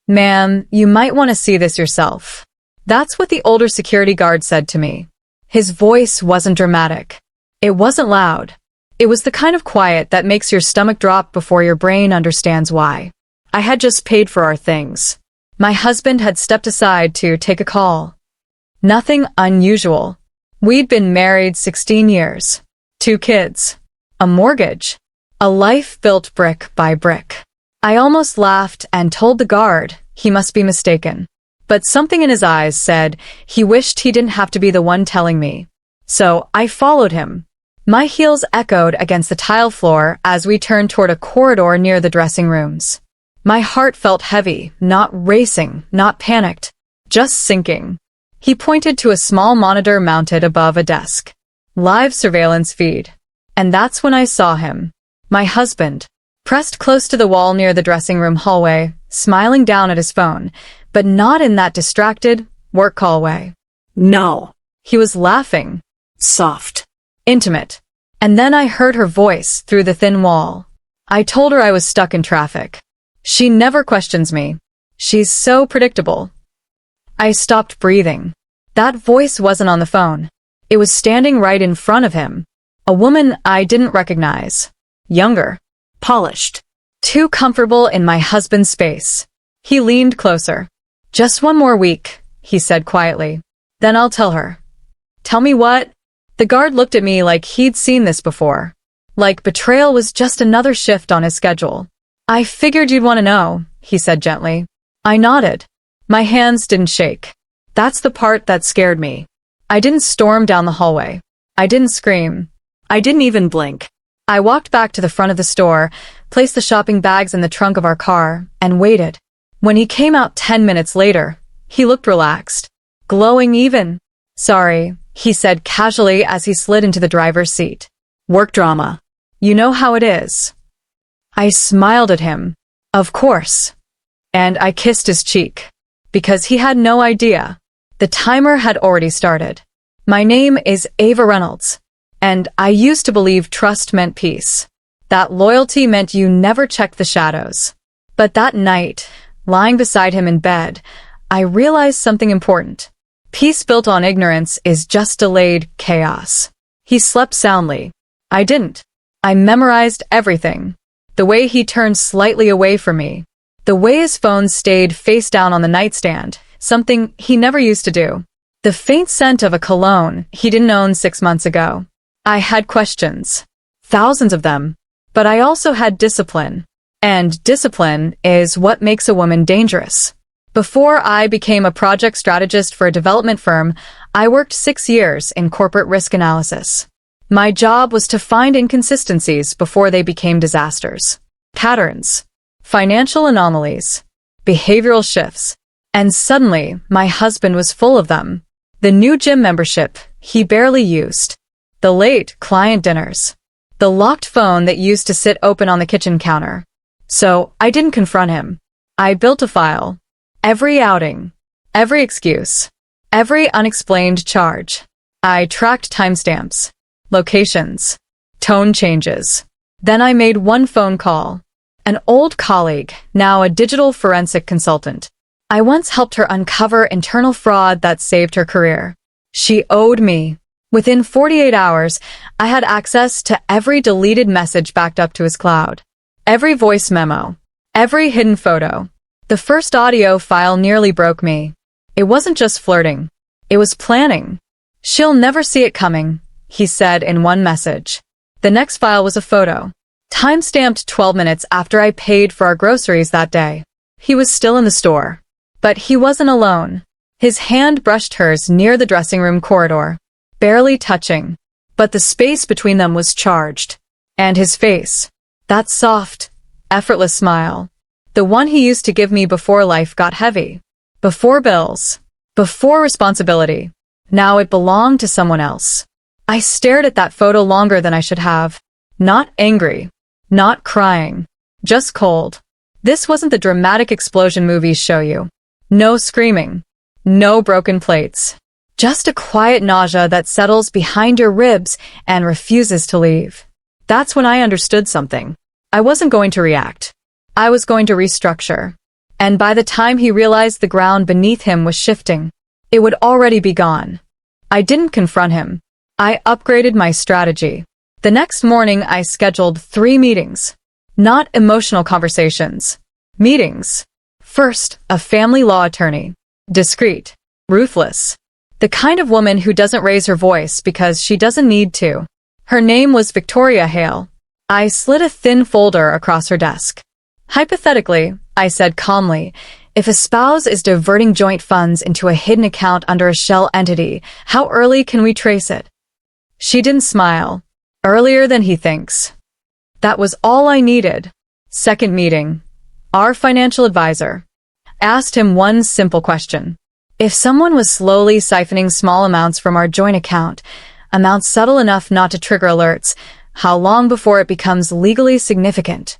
"Ma'am, you might want to see this yourself." That's what the older security guard said to me. His voice wasn't dramatic. It wasn't loud. It was the kind of quiet that makes your stomach drop before your brain understands why. I had just paid for our things. My husband had stepped aside to take a call. Nothing unusual. We'd been married 16 years. 2 kids. A mortgage. A life built brick by brick. I almost laughed and told the guard he must be mistaken. But something in his eyes said he wished he didn't have to be the one telling me. So I followed him. My heels echoed against the tile floor as we turned toward a corridor near the dressing rooms. My heart felt heavy, not racing, not panicked, just sinking. He pointed to a small monitor mounted above a desk. Live surveillance feed. And that's when I saw him. My husband, pressed close to the wall near the dressing room hallway, smiling down at his phone, but not in that distracted, work call way. No. He was laughing. Soft. Intimate. And then I heard her voice through the thin wall. I told her I was stuck in traffic. She never questions me. She's so predictable. I stopped breathing. That voice wasn't on the phone. It was standing right in front of him. A woman I didn't recognize. Younger. Polished. Too comfortable in my husband's space. He leaned closer. "Just one more week," he said quietly. "Then I'll tell her." "Tell me what?" The guard looked at me like he'd seen this before. Like betrayal was just another shift on his schedule. "I figured you'd want to know," he said gently. I nodded. My hands didn't shake. That's the part that scared me. I didn't storm down the hallway. I didn't scream. I didn't even blink. I walked back to the front of the store, placed the shopping bags in the trunk of our car, and waited. When he came out 10 minutes later, he looked relaxed. Glowing even. "Sorry," he said casually as he slid into the driver's seat. Work drama. "You know how it is." I smiled at him. Of course. And I kissed his cheek. Because he had no idea. The timer had already started. My name is Ava Reynolds. And I used to believe trust meant peace. That loyalty meant you never checked the shadows. But that night, lying beside him in bed, I realized something important. Peace built on ignorance is just delayed chaos. He slept soundly. I didn't. I memorized everything. The way he turned slightly away from me. The way his phone stayed face down on the nightstand, something he never used to do. The faint scent of a cologne he didn't own 6 months ago. I had questions. Thousands of them. But I also had discipline. And discipline is what makes a woman dangerous. Before I became a project strategist for a development firm, I worked 6 years in corporate risk analysis. My job was to find inconsistencies before they became disasters. Patterns. Financial anomalies. Behavioral shifts. And suddenly, my husband was full of them. The new gym membership he barely used. The late client dinners. The locked phone that used to sit open on the kitchen counter. So, I didn't confront him. I built a file. Every outing. Every excuse. Every unexplained charge. I tracked timestamps. Locations. Tone changes. Then I made one phone call. An old colleague, now a digital forensic consultant. I once helped her uncover internal fraud that saved her career. She owed me. Within 48 hours, I had access to every deleted message backed up to his cloud. Every voice memo. Every hidden photo. The first audio file nearly broke me. It wasn't just flirting. It was planning. "She'll never see it coming," he said in one message. The next file was a photo. Time-stamped 12 minutes after I paid for our groceries that day. He was still in the store. But he wasn't alone. His hand brushed hers near the dressing room corridor. Barely touching. But the space between them was charged. And his face. That soft, effortless smile. The one he used to give me before life got heavy. Before bills. Before responsibility. Now it belonged to someone else. I stared at that photo longer than I should have. Not angry. Not crying. Just cold. This wasn't the dramatic explosion movies show you. No screaming. No broken plates. Just a quiet nausea that settles behind your ribs and refuses to leave. That's when I understood something. I wasn't going to react. I was going to restructure. And by the time he realized the ground beneath him was shifting, it would already be gone. I didn't confront him. I upgraded my strategy. The next morning, I scheduled 3 meetings. Not emotional conversations. Meetings. First, a family law attorney. Discreet. Ruthless. The kind of woman who doesn't raise her voice because she doesn't need to. Her name was Victoria Hale. I slid a thin folder across her desk. Hypothetically, I said calmly, if a spouse is diverting joint funds into a hidden account under a shell entity, how early can we trace it? She didn't smile. Earlier than he thinks. That was all I needed. Second meeting. Our financial advisor. Asked him one simple question. If someone was slowly siphoning small amounts from our joint account, amounts subtle enough not to trigger alerts, how long before it becomes legally significant?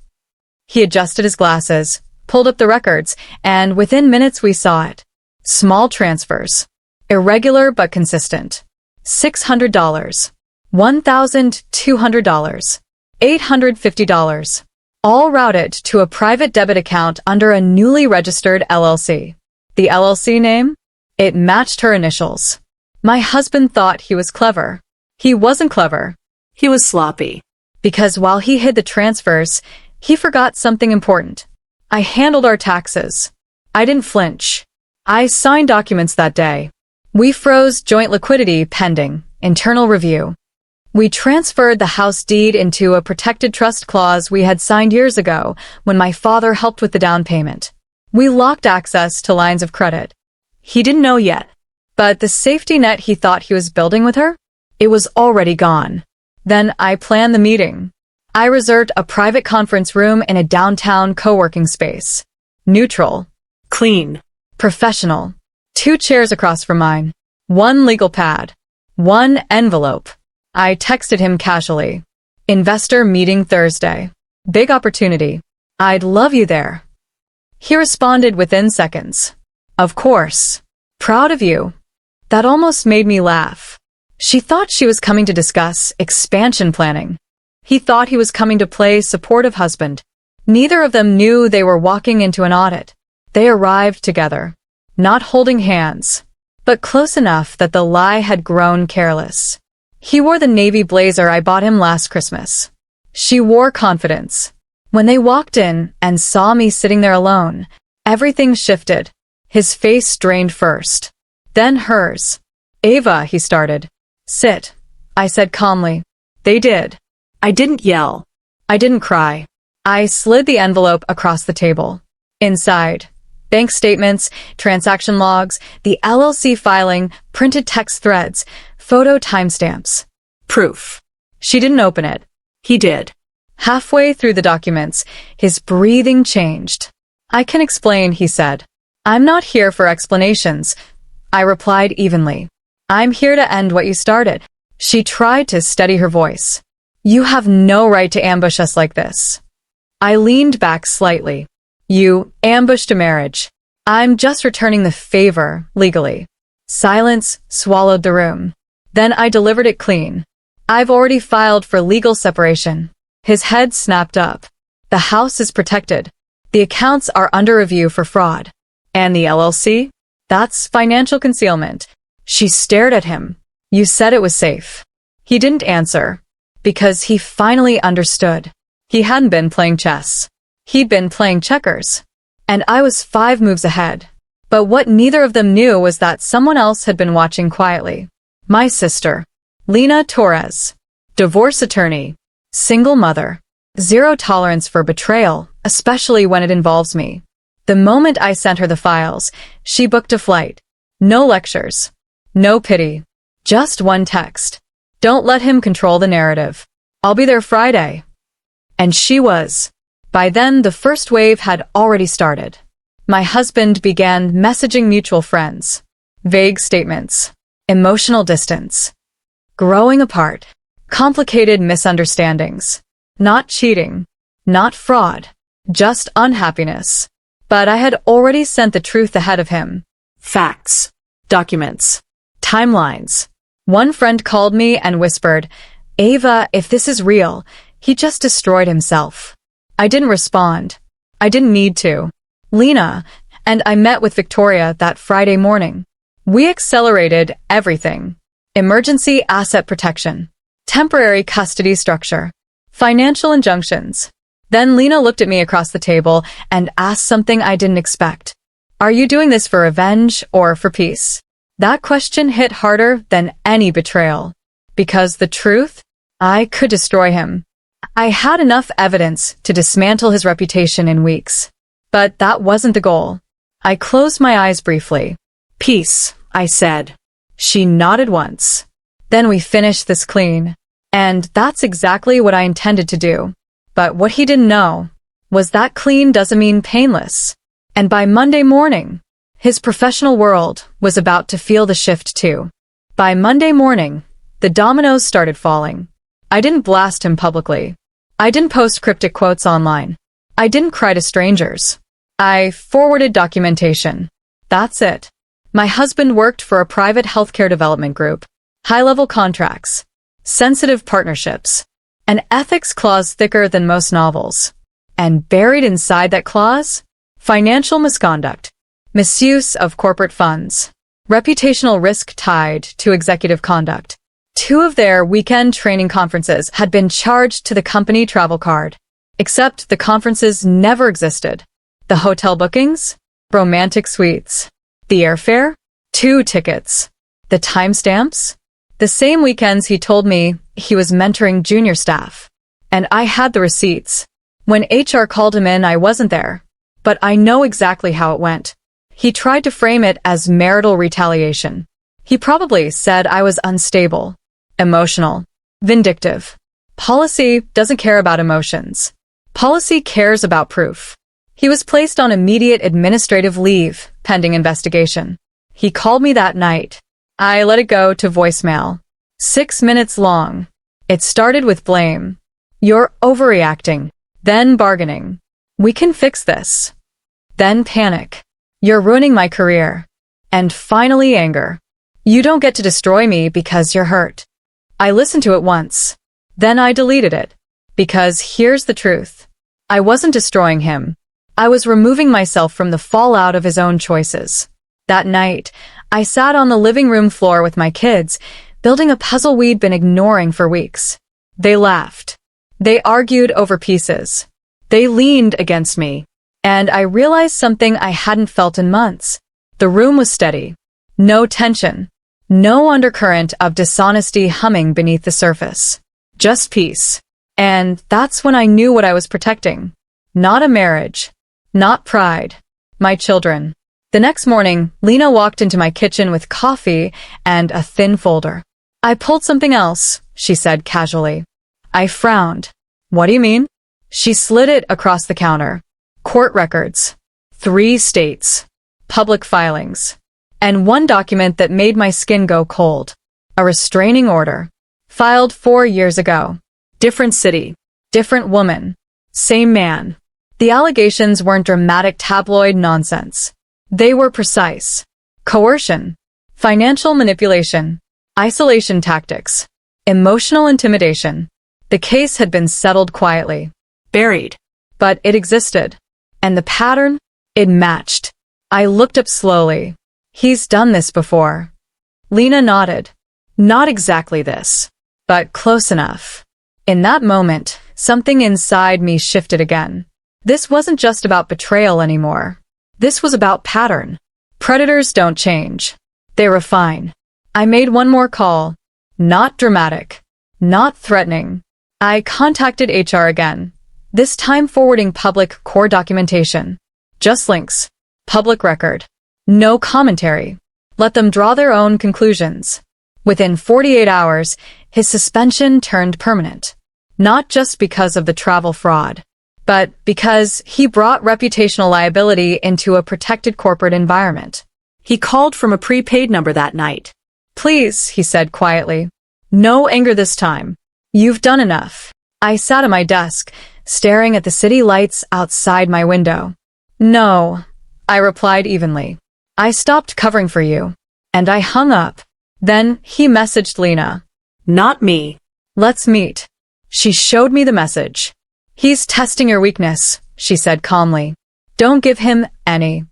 He adjusted his glasses, pulled up the records, and within minutes we saw it. Small transfers. Irregular but consistent. $600. $1,200. $850. All routed to a private debit account under a newly registered LLC. The LLC name? It matched her initials. My husband thought he was clever. He wasn't clever. He was sloppy. Because while he hid the transfers, he forgot something important. I handled our taxes. I didn't flinch. I signed documents that day. We froze joint liquidity pending internal review. We transferred the house deed into a protected trust clause we had signed years ago when my father helped with the down payment. We locked access to lines of credit. He didn't know yet, but the safety net he thought he was building with her, it was already gone. Then I planned the meeting. I reserved a private conference room in a downtown co-working space. Neutral. Clean. Professional. 2 chairs across from mine. 1 legal pad. 1 envelope. I texted him casually. Investor meeting Thursday. Big opportunity. I'd love you there. He responded within seconds. Of course. Proud of you. That almost made me laugh. She thought she was coming to discuss expansion planning. He thought he was coming to play supportive husband. Neither of them knew they were walking into an audit. They arrived together. Not holding hands, but close enough that the lie had grown careless. He wore the navy blazer I bought him last Christmas. She wore confidence. When they walked in and saw me sitting there alone, everything shifted. His face strained first. Then hers. Ava, he started. Sit, I said calmly. They did. I didn't yell. I didn't cry. I slid the envelope across the table. Inside, bank statements, transaction logs, the LLC filing, printed text threads, photo timestamps. Proof. She didn't open it. He did. Halfway through the documents, his breathing changed. I can explain, he said. I'm not here for explanations. I replied evenly. I'm here to end what you started. She tried to steady her voice. You have no right to ambush us like this. I leaned back slightly. You ambushed a marriage. I'm just returning the favor, legally. Silence swallowed the room. Then I delivered it clean. I've already filed for legal separation. His head snapped up. The house is protected. The accounts are under review for fraud. And the LLC? That's financial concealment. She stared at him. You said it was safe. He didn't answer. Because he finally understood. He hadn't been playing chess. He'd been playing checkers. And I was 5 moves ahead. But what neither of them knew was that someone else had been watching quietly. My sister. Lena Torres. Divorce attorney. Single mother. 0 tolerance for betrayal, especially when it involves me. The moment I sent her the files, she booked a flight. No lectures. No pity. Just one text. Don't let him control the narrative. I'll be there Friday. And she was. By then, the first wave had already started. My husband began messaging mutual friends. Vague statements. Emotional distance. Growing apart. Complicated misunderstandings. Not cheating. Not fraud. Just unhappiness. But I had already sent the truth ahead of him. Facts. Documents. Timelines. One friend called me and whispered, Ava, if this is real, he just destroyed himself. I didn't respond. I didn't need to. Lena, and I met with Victoria that Friday morning. We accelerated everything. Emergency asset protection, temporary custody structure, financial injunctions. Then Lena looked at me across the table and asked something I didn't expect. Are you doing this for revenge or for peace? That question hit harder than any betrayal. Because the truth, I could destroy him. I had enough evidence to dismantle his reputation in weeks. But that wasn't the goal. I closed my eyes briefly. Peace, I said. She nodded once. Then we finished this clean. And that's exactly what I intended to do. But what he didn't know was that clean doesn't mean painless. And by Monday morning, his professional world was about to feel the shift too. By Monday morning, the dominoes started falling. I didn't blast him publicly. I didn't post cryptic quotes online. I didn't cry to strangers. I forwarded documentation. That's it. My husband worked for a private healthcare development group. High-level contracts. Sensitive partnerships. An ethics clause thicker than most novels. And buried inside that clause? Financial misconduct. Misuse of corporate funds. Reputational risk tied to executive conduct. 2 of their weekend training conferences had been charged to the company travel card. Except the conferences never existed. The hotel bookings? Romantic suites. The airfare? 2 tickets. The timestamps? The same weekends he told me he was mentoring junior staff. And I had the receipts. When HR called him in, I wasn't there. But I know exactly how it went. He tried to frame it as marital retaliation. He probably said I was unstable, emotional, vindictive. Policy doesn't care about emotions. Policy cares about proof. He was placed on immediate administrative leave, pending investigation. He called me that night. I let it go to voicemail. 6 minutes long. It started with blame. You're overreacting. Then bargaining. We can fix this. Then panic. You're ruining my career. And finally anger. You don't get to destroy me because you're hurt. I listened to it once. Then I deleted it. Because here's the truth. I wasn't destroying him. I was removing myself from the fallout of his own choices. That night, I sat on the living room floor with my kids, building a puzzle we'd been ignoring for weeks. They laughed. They argued over pieces. They leaned against me. And I realized something I hadn't felt in months. The room was steady. No tension. No undercurrent of dishonesty humming beneath the surface. Just peace. And that's when I knew what I was protecting. Not a marriage. Not pride. My children. The next morning, Lena walked into my kitchen with coffee and a thin folder. I pulled something else, she said casually. I frowned. What do you mean? She slid it across the counter. Court records. 3 states. Public filings. And one document that made my skin go cold. A restraining order. Filed 4 years ago. Different city. Different woman. Same man. The allegations weren't dramatic tabloid nonsense. They were precise. Coercion. Financial manipulation. Isolation tactics. Emotional intimidation. The case had been settled quietly. Buried. But it existed. And the pattern? It matched. I looked up slowly. He's done this before. Lena nodded. Not exactly this. But close enough. In that moment, something inside me shifted again. This wasn't just about betrayal anymore. This was about pattern. Predators don't change. They refine. I made one more call. Not dramatic. Not threatening. I contacted HR again. This time forwarding public core documentation. Just links. Public record. No commentary. Let them draw their own conclusions. Within 48 hours, his suspension turned permanent. Not just because of the travel fraud, but because he brought reputational liability into a protected corporate environment. He called from a prepaid number that night. Please, he said quietly. No anger this time. You've done enough. I sat at my desk, staring at the city lights outside my window. No, I replied evenly. I stopped covering for you. And I hung up. Then he messaged Lena. Not me. Let's meet. She showed me the message. He's testing your weakness, she said calmly. Don't give him any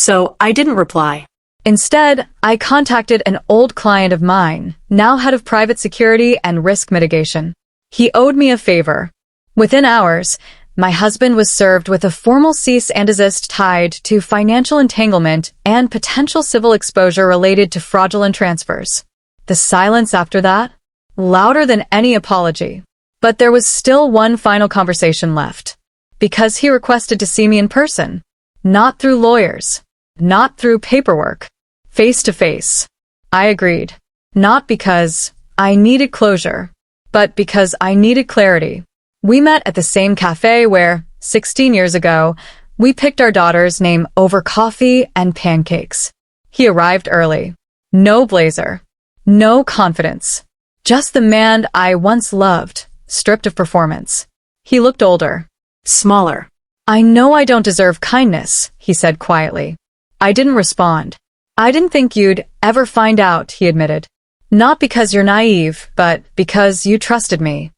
So I didn't reply. Instead, I contacted an old client of mine, now head of private security and risk mitigation. He owed me a favor. Within hours, my husband was served with a formal cease and desist tied to financial entanglement and potential civil exposure related to fraudulent transfers. The silence after that? Louder than any apology. But there was still one final conversation left. Because he requested to see me in person. Not through lawyers. Not through paperwork. Face to face. I agreed. Not because I needed closure, but because I needed clarity. We met at the same cafe where, 16 years ago, we picked our daughter's name over coffee and pancakes. He arrived early. No blazer. No confidence. Just the man I once loved, stripped of performance. He looked older. Smaller. I know I don't deserve kindness, he said quietly. I didn't respond. I didn't think you'd ever find out, he admitted. Not because you're naive, but because you trusted me.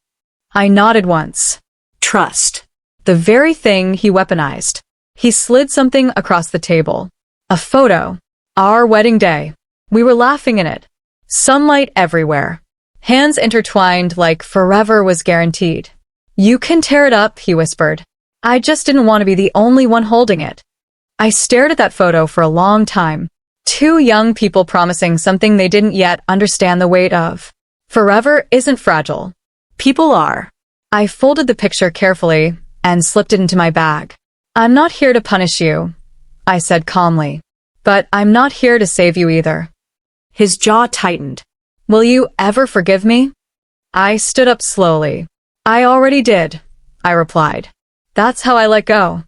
I nodded once. Trust. The very thing he weaponized. He slid something across the table. A photo. Our wedding day. We were laughing in it. Sunlight everywhere. Hands intertwined like forever was guaranteed. You can tear it up, he whispered. I just didn't want to be the only one holding it. I stared at that photo for a long time. Two young people promising something they didn't yet understand the weight of. Forever isn't fragile. People are. I folded the picture carefully and slipped it into my bag. I'm not here to punish you, I said calmly. But I'm not here to save you either. His jaw tightened. Will you ever forgive me? I stood up slowly. I already did, I replied. That's how I let go.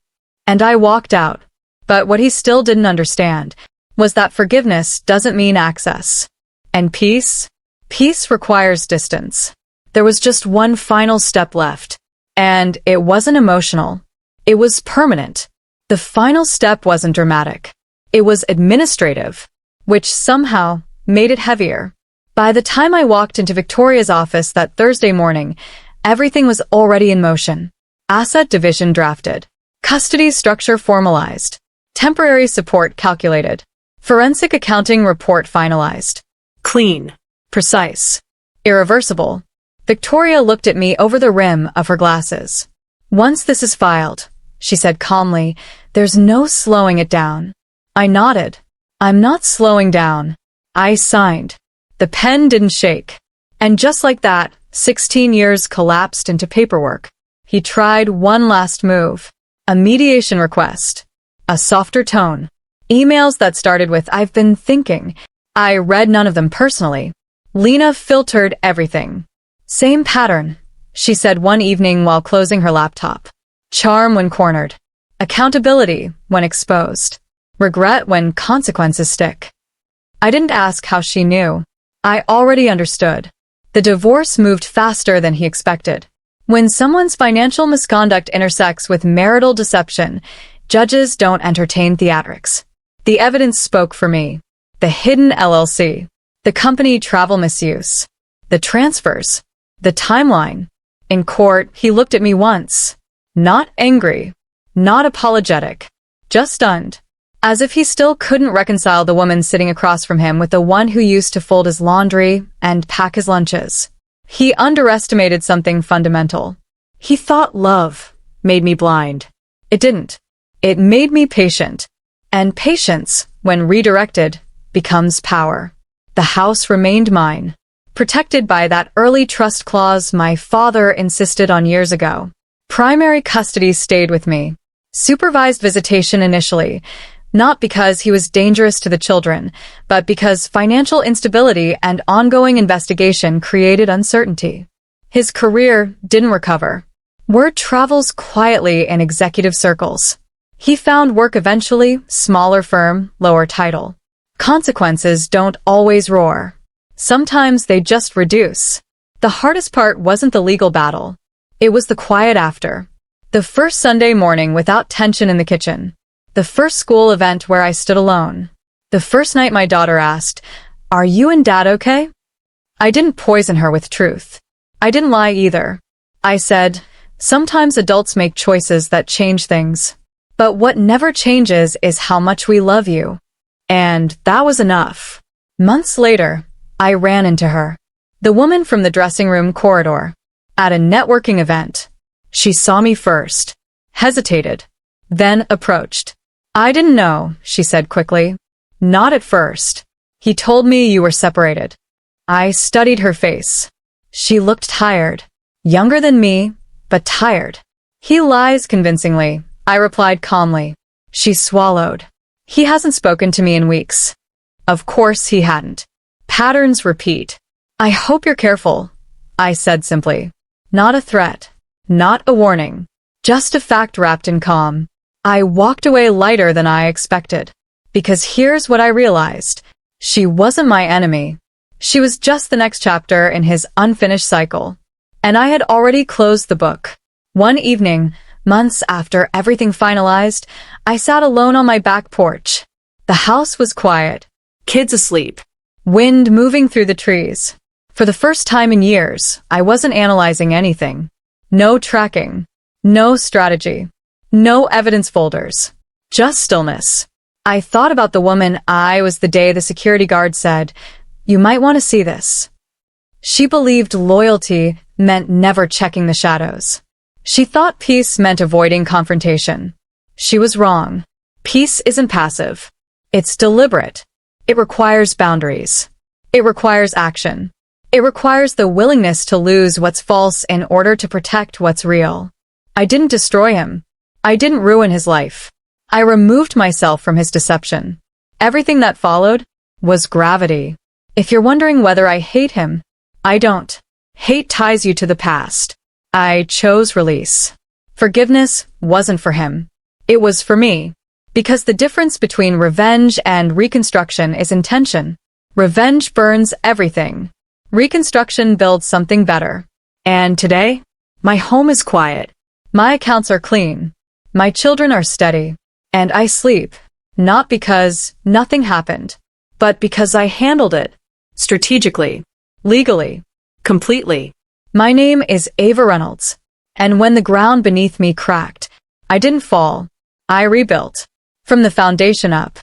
And I walked out. But what he still didn't understand was that forgiveness doesn't mean access. And peace? Peace requires distance. There was just one final step left. And it wasn't emotional. It was permanent. The final step wasn't dramatic. It was administrative, which somehow made it heavier. By the time I walked into Victoria's office that Thursday morning, everything was already in motion. Asset division drafted. Custody structure formalized. Temporary support calculated. Forensic accounting report finalized. Clean. Precise. Irreversible. Victoria looked at me over the rim of her glasses. Once this is filed, she said calmly, there's no slowing it down. I nodded. I'm not slowing down. I signed. The pen didn't shake. And just like that, 16 years collapsed into paperwork. He tried one last move. A mediation request. A softer tone. Emails that started with, I've been thinking. I read none of them personally. Lena filtered everything. Same pattern, she said one evening while closing her laptop. Charm when cornered. Accountability when exposed. Regret when consequences stick. I didn't ask how she knew. I already understood. The divorce moved faster than he expected. When someone's financial misconduct intersects with marital deception, judges don't entertain theatrics. The evidence spoke for me. The hidden LLC. The company travel misuse. The transfers. The timeline. In court, he looked at me once. Not angry. Not apologetic. Just stunned. As if he still couldn't reconcile the woman sitting across from him with the one who used to fold his laundry and pack his lunches. He underestimated something fundamental. He thought love made me blind. It didn't. It made me patient. And patience, when redirected, becomes power. The house remained mine, protected by that early trust clause my father insisted on years ago. Primary custody stayed with me. Supervised visitation initially, not because he was dangerous to the children, but because financial instability and ongoing investigation created uncertainty. His career didn't recover. Word travels quietly in executive circles. He found work eventually, smaller firm, lower title. Consequences don't always roar. Sometimes they just reduce. The hardest part wasn't the legal battle. It was the quiet after. The first Sunday morning without tension in the kitchen. The first school event where I stood alone. The first night my daughter asked, "Are you and Dad okay?" I didn't poison her with truth. I didn't lie either. I said, sometimes adults make choices that change things. But what never changes is how much we love you. And that was enough. Months later, I ran into her. The woman from the dressing room corridor. At a networking event. She saw me first. Hesitated. Then approached. I didn't know, she said quickly. Not at first. He told me you were separated. I studied her face. She looked tired. Younger than me, but tired. He lies convincingly, I replied calmly. She swallowed. He hasn't spoken to me in weeks. Of course he hadn't. Patterns repeat. I hope you're careful, I said simply. Not a threat. Not a warning. Just a fact wrapped in calm. I walked away lighter than I expected. Because here's what I realized. She wasn't my enemy. She was just the next chapter in his unfinished cycle. And I had already closed the book. One evening, months after everything finalized, I sat alone on my back porch. The house was quiet. Kids asleep. Wind moving through the trees. For the first time in years, I wasn't analyzing anything. No tracking. No strategy. No evidence folders. Just stillness. I thought about the woman I was the day the security guard said, "You might want to see this." She believed loyalty meant never checking the shadows. She thought peace meant avoiding confrontation. She was wrong. Peace isn't passive. It's deliberate. It requires boundaries. It requires action. It requires the willingness to lose what's false in order to protect what's real. I didn't destroy him. I didn't ruin his life. I removed myself from his deception. Everything that followed was gravity. If you're wondering whether I hate him, I don't. Hate ties you to the past. I chose release. Forgiveness wasn't for him. It was for me. Because the difference between revenge and reconstruction is intention. Revenge burns everything. Reconstruction builds something better. And today, my home is quiet. My accounts are clean. My children are steady. And I sleep. Not because nothing happened, but because I handled it. Strategically. Legally. Completely. My name is Ava Reynolds. And when the ground beneath me cracked, I didn't fall. I rebuilt. From the foundation up.